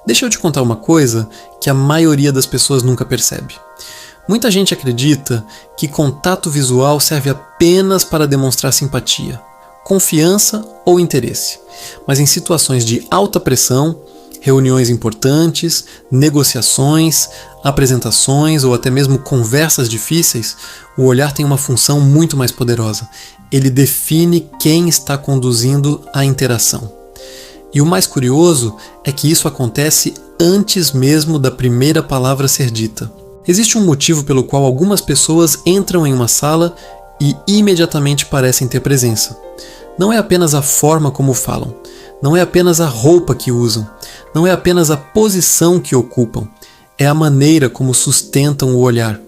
Deixa eu te contar uma coisa que a maioria das pessoas nunca percebe. Muita gente acredita que contato visual serve apenas para demonstrar simpatia, confiança ou interesse. Mas em situações de alta pressão, reuniões importantes, negociações, apresentações ou até mesmo conversas difíceis, o olhar tem uma função muito mais poderosa. Ele define quem está conduzindo a interação. E o mais curioso é que isso acontece antes mesmo da primeira palavra ser dita. Existe um motivo pelo qual algumas pessoas entram em uma sala e imediatamente parecem ter presença. Não é apenas a forma como falam, não é apenas a roupa que usam, não é apenas a posição que ocupam, é a maneira como sustentam o olhar.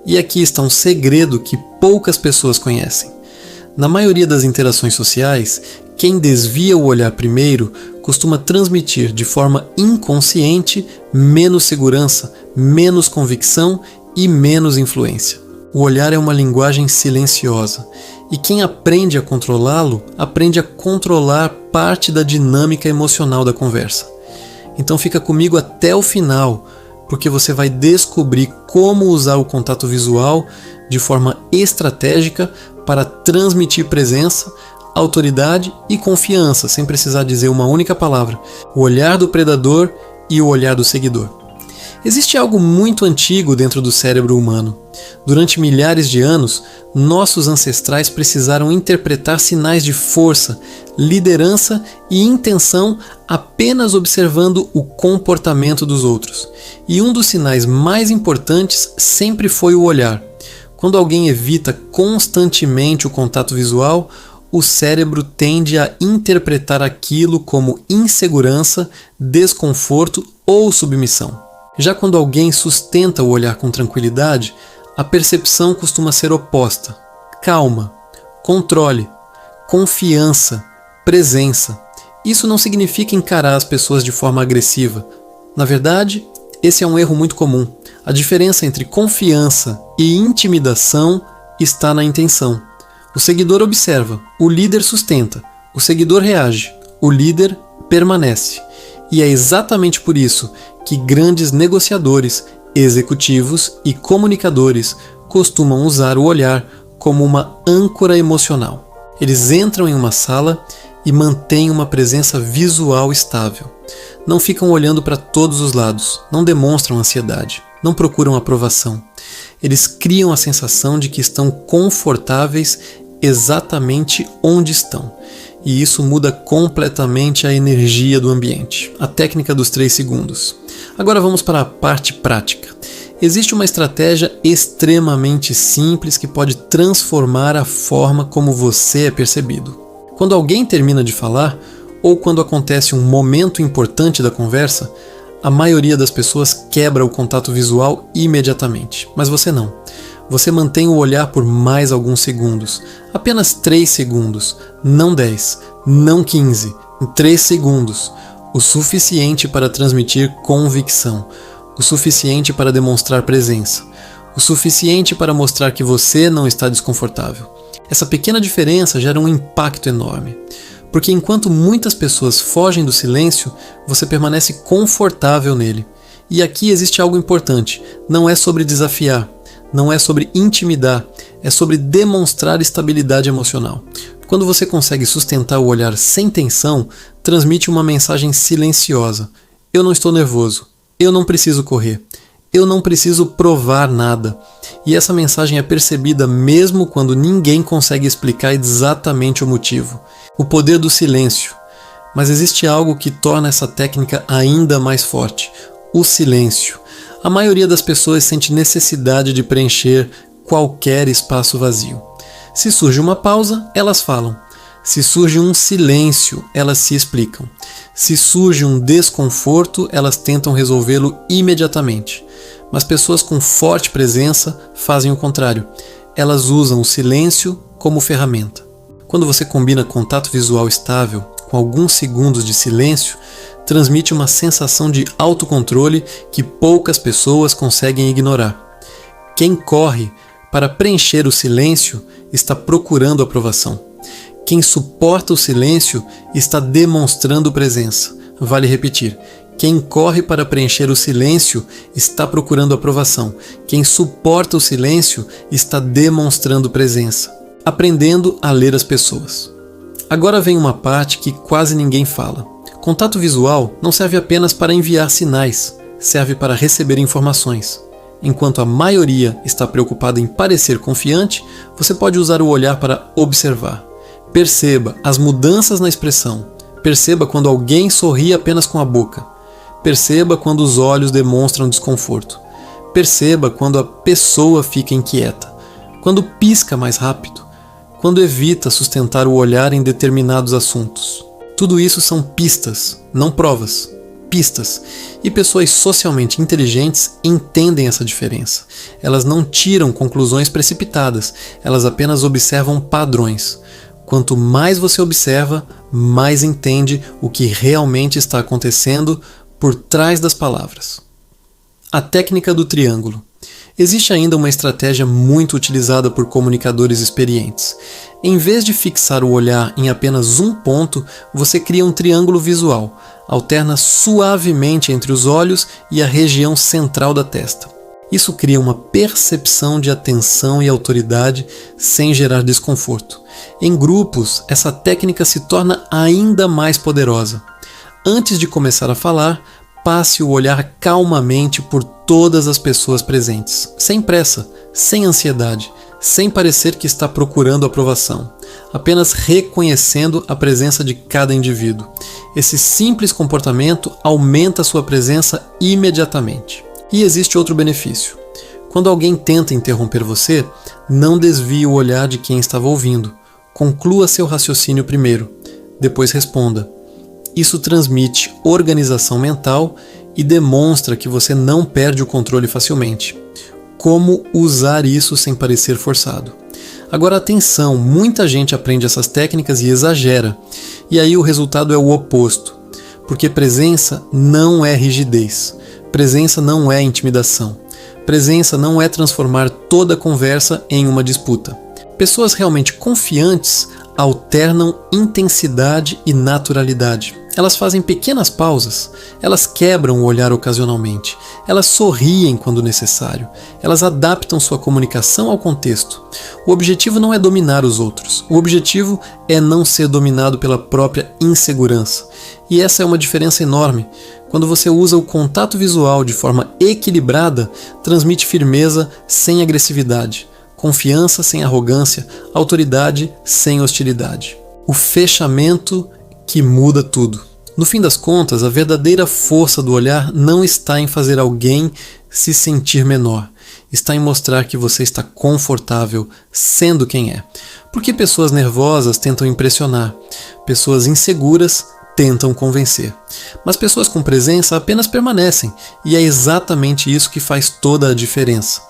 E aqui está um segredo que poucas pessoas conhecem. Na maioria das interações sociais, quem desvia o olhar primeiro costuma transmitir de forma inconsciente menos segurança, menos convicção e menos influência. O olhar é uma linguagem silenciosa, e quem aprende a controlá-lo, aprende a controlar parte da dinâmica emocional da conversa. Então fica comigo até o final, porque você vai descobrir como usar o contato visual de forma estratégica para transmitir presença, autoridade e confiança, sem precisar dizer uma única palavra: o olhar do predador e o olhar do seguidor. Existe algo muito antigo dentro do cérebro humano. Durante milhares de anos, nossos ancestrais precisaram interpretar sinais de força, liderança e intenção apenas observando o comportamento dos outros. E um dos sinais mais importantes sempre foi o olhar. Quando alguém evita constantemente o contato visual, o cérebro tende a interpretar aquilo como insegurança, desconforto ou submissão. Já quando alguém sustenta o olhar com tranquilidade, a percepção costuma ser oposta: calma, controle, confiança, presença. Isso não significa encarar as pessoas de forma agressiva. Na verdade, esse é um erro muito comum. A diferença entre confiança e intimidação está na intenção. O seguidor observa, o líder sustenta, o seguidor reage, o líder permanece. E é exatamente por isso que grandes negociadores, executivos e comunicadores costumam usar o olhar como uma âncora emocional. Eles entram em uma sala e mantêm uma presença visual estável. Não ficam olhando para todos os lados, não demonstram ansiedade, não procuram aprovação. Eles criam a sensação de que estão confortáveis exatamente onde estão. E isso muda completamente a energia do ambiente. A técnica dos 3 segundos. Agora vamos para a parte prática. Existe uma estratégia extremamente simples que pode transformar a forma como você é percebido. Quando alguém termina de falar, ou quando acontece um momento importante da conversa, a maioria das pessoas quebra o contato visual imediatamente. Mas você não. Você mantém o olhar por mais alguns segundos. Apenas 3 segundos, não 10, não 15, 3 segundos. O suficiente para transmitir convicção. O suficiente para demonstrar presença. O suficiente para mostrar que você não está desconfortável. Essa pequena diferença gera um impacto enorme. Porque enquanto muitas pessoas fogem do silêncio, você permanece confortável nele. E aqui existe algo importante. Não é sobre desafiar. Não é sobre intimidar, é sobre demonstrar estabilidade emocional. Quando você consegue sustentar o olhar sem tensão, transmite uma mensagem silenciosa. Eu não estou nervoso, eu não preciso correr, eu não preciso provar nada. E essa mensagem é percebida mesmo quando ninguém consegue explicar exatamente o motivo. O poder do silêncio. Mas existe algo que torna essa técnica ainda mais forte: o silêncio. A maioria das pessoas sente necessidade de preencher qualquer espaço vazio. Se surge uma pausa, elas falam. Se surge um silêncio, elas se explicam. Se surge um desconforto, elas tentam resolvê-lo imediatamente. Mas pessoas com forte presença fazem o contrário. Elas usam o silêncio como ferramenta. Quando você combina contato visual estável com alguns segundos de silêncio, transmite uma sensação de autocontrole que poucas pessoas conseguem ignorar. Quem corre para preencher o silêncio está procurando aprovação. Quem suporta o silêncio está demonstrando presença. Vale repetir: Quem corre para preencher o silêncio está procurando aprovação. Quem suporta o silêncio está demonstrando presença, aprendendo a ler as pessoas. Agora vem uma parte que quase ninguém fala. Contato visual não serve apenas para enviar sinais, serve para receber informações. Enquanto a maioria está preocupada em parecer confiante, você pode usar o olhar para observar. Perceba as mudanças na expressão. Perceba quando alguém sorri apenas com a boca. Perceba quando os olhos demonstram desconforto. Perceba quando a pessoa fica inquieta, quando pisca mais rápido, quando evita sustentar o olhar em determinados assuntos. Tudo isso são pistas, não provas. Pistas. E pessoas socialmente inteligentes entendem essa diferença. Elas não tiram conclusões precipitadas, elas apenas observam padrões. Quanto mais você observa, mais entende o que realmente está acontecendo por trás das palavras. A técnica do triângulo. Existe ainda uma estratégia muito utilizada por comunicadores experientes. Em vez de fixar o olhar em apenas um ponto, você cria um triângulo visual, alterna suavemente entre os olhos e a região central da testa. Isso cria uma percepção de atenção e autoridade sem gerar desconforto. Em grupos, essa técnica se torna ainda mais poderosa. Antes de começar a falar, passe o olhar calmamente por todas as pessoas presentes, sem pressa, sem ansiedade, sem parecer que está procurando aprovação, apenas reconhecendo a presença de cada indivíduo. Esse simples comportamento aumenta sua presença imediatamente. E existe outro benefício. Quando alguém tenta interromper você, não desvie o olhar de quem estava ouvindo. Conclua seu raciocínio primeiro, depois responda. Isso transmite organização mental e demonstra que você não perde o controle facilmente. Como usar isso sem parecer forçado? Agora atenção, muita gente aprende essas técnicas e exagera, e aí o resultado é o oposto, porque presença não é rigidez, presença não é intimidação, presença não é transformar toda conversa em uma disputa. Pessoas realmente confiantes alternam intensidade e naturalidade. Elas fazem pequenas pausas, elas quebram o olhar ocasionalmente, elas sorriem quando necessário, elas adaptam sua comunicação ao contexto. O objetivo não é dominar os outros, o objetivo é não ser dominado pela própria insegurança. E essa é uma diferença enorme. Quando você usa o contato visual de forma equilibrada, transmite firmeza sem agressividade, confiança sem arrogância, autoridade sem hostilidade. O fechamento que muda tudo. No fim das contas, a verdadeira força do olhar não está em fazer alguém se sentir menor, está em mostrar que você está confortável sendo quem é. Porque pessoas nervosas tentam impressionar, pessoas inseguras tentam convencer. Mas pessoas com presença apenas permanecem, e é exatamente isso que faz toda a diferença.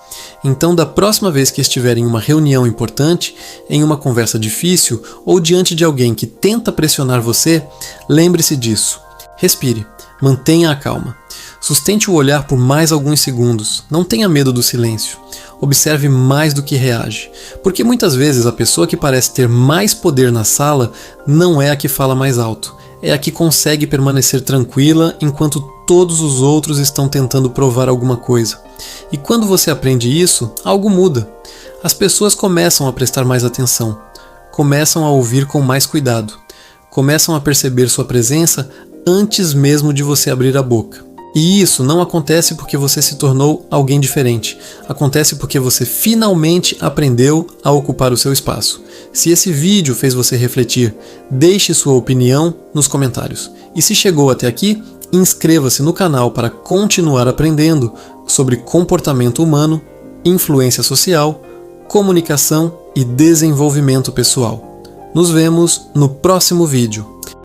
Então, da próxima vez que estiver em uma reunião importante, em uma conversa difícil ou diante de alguém que tenta pressionar você, lembre-se disso. Respire, mantenha a calma. Sustente o olhar por mais alguns segundos, não tenha medo do silêncio. Observe mais do que reage, porque muitas vezes a pessoa que parece ter mais poder na sala não é a que fala mais alto, é a que consegue permanecer tranquila enquanto todos os outros estão tentando provar alguma coisa. E quando você aprende isso, algo muda. As pessoas começam a prestar mais atenção, começam a ouvir com mais cuidado, começam a perceber sua presença antes mesmo de você abrir a boca. E isso não acontece porque você se tornou alguém diferente. Acontece porque você finalmente aprendeu a ocupar o seu espaço. Se esse vídeo fez você refletir, deixe sua opinião nos comentários. E se chegou até aqui, inscreva-se no canal para continuar aprendendo sobre comportamento humano, influência social, comunicação e desenvolvimento pessoal. Nos vemos no próximo vídeo.